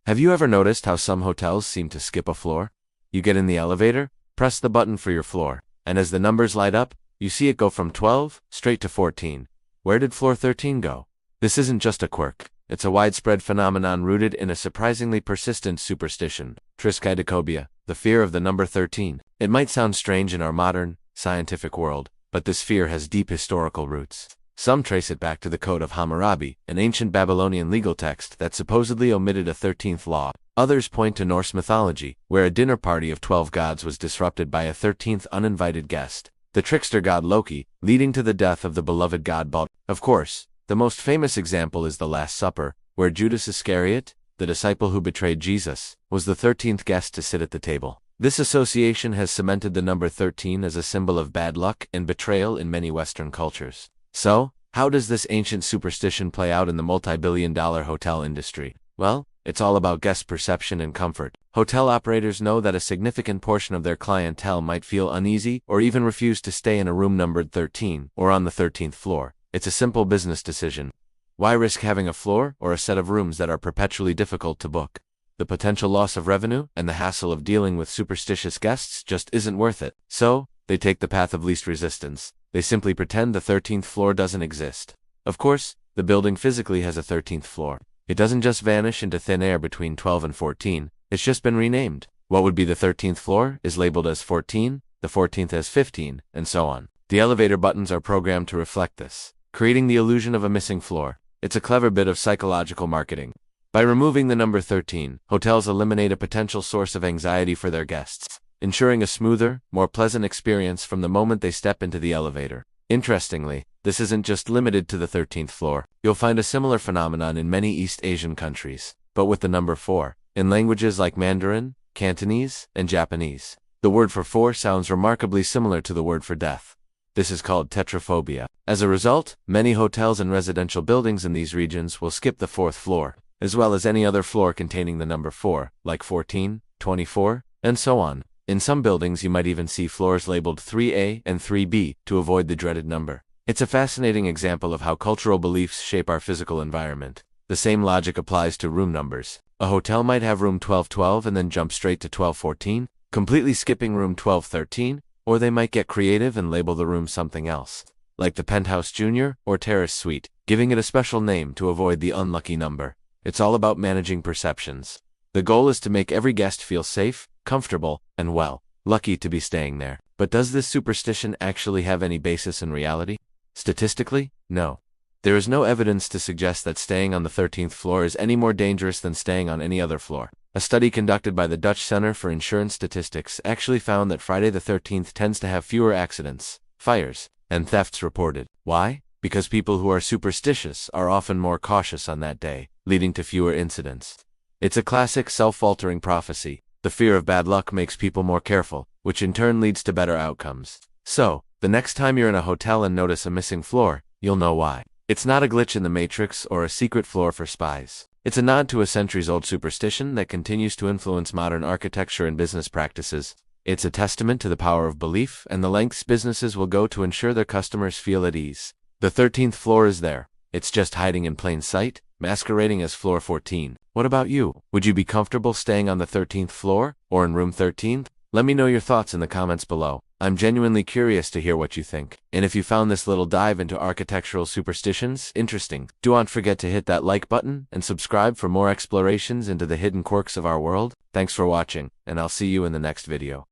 Have you ever noticed how some hotels seem to skip a floor? You get in the elevator, press the button for your floor, and as the numbers light up, you see it go from 12 straight to 14. Where did floor 13 go? This isn't just a quirk. It's a widespread phenomenon rooted in a surprisingly persistent superstition, triskaidekobia, the fear of the number 13. It might sound strange in our modern, scientific world, but this fear has deep historical roots. Some trace it back to the Code of Hammurabi, an ancient Babylonian legal text that supposedly omitted a 13th law. Others point to Norse mythology, where a dinner party of 12 gods was disrupted by a 13th uninvited guest, the trickster god Loki, leading to the death of the beloved god Balder. Of course, the most famous example is the Last Supper, where Judas Iscariot, the disciple who betrayed Jesus, was the 13th guest to sit at the table. This association has cemented the number 13 as a symbol of bad luck and betrayal in many Western cultures. So, how does this ancient superstition play out in the multi-billion-dollar hotel industry? Well, it's all about guest perception and comfort. Hotel operators know that a significant portion of their clientele might feel uneasy or even refuse to stay in a room numbered 13 or on the 13th floor. It's a simple business decision. Why risk having a floor or a set of rooms that are perpetually difficult to book? The potential loss of revenue and the hassle of dealing with superstitious guests just isn't worth it. So, they take the path of least resistance. They simply pretend the 13th floor doesn't exist. Of course, the building physically has a 13th floor. It doesn't just vanish into thin air between 12 and 14, it's just been renamed. What would be the 13th floor is labeled as 14, the 14th as 15, and so on. The elevator buttons are programmed to reflect this, creating the illusion of a missing floor. It's a clever bit of psychological marketing. By removing the number 13, hotels eliminate a potential source of anxiety for their guests, ensuring a smoother, more pleasant experience from the moment they step into the elevator. Interestingly, this isn't just limited to the 13th floor. You'll find a similar phenomenon in many East Asian countries, but with the number 4, in languages like Mandarin, Cantonese, and Japanese. The word for 4 sounds remarkably similar to the word for death. This is called tetraphobia. As a result, many hotels and residential buildings in these regions will skip the 4th floor, as well as any other floor containing the number 4, like 14, 24, and so on. In some buildings you might even see floors labeled 3A and 3B to avoid the dreaded number. It's a fascinating example of how cultural beliefs shape our physical environment. The same logic applies to room numbers. A hotel might have room 1212 and then jump straight to 1214, completely skipping room 1213, or they might get creative and label the room something else, like the Penthouse Junior or Terrace Suite, giving it a special name to avoid the unlucky number. It's all about managing perceptions. The goal is to make every guest feel safe, comfortable, and well, lucky to be staying there. But does this superstition actually have any basis in reality? Statistically, no. There is no evidence to suggest that staying on the 13th floor is any more dangerous than staying on any other floor. A study conducted by the Dutch Center for Insurance Statistics actually found that Friday the 13th tends to have fewer accidents, fires, and thefts reported. Why? Because people who are superstitious are often more cautious on that day, leading to fewer incidents. It's a classic self-altering prophecy. The fear of bad luck makes people more careful, which in turn leads to better outcomes. So, the next time you're in a hotel and notice a missing floor, you'll know why. It's not a glitch in the Matrix or a secret floor for spies. It's a nod to a centuries-old superstition that continues to influence modern architecture and business practices. It's a testament to the power of belief and the lengths businesses will go to ensure their customers feel at ease. The 13th floor is there. It's just hiding in plain sight, masquerading as floor 14. What about you? Would you be comfortable staying on the 13th floor, or in room 13? Let me know your thoughts in the comments below. I'm genuinely curious to hear what you think. And if you found this little dive into architectural superstitions interesting, don't forget to hit that like button and subscribe for more explorations into the hidden quirks of our world. Thanks for watching, and I'll see you in the next video.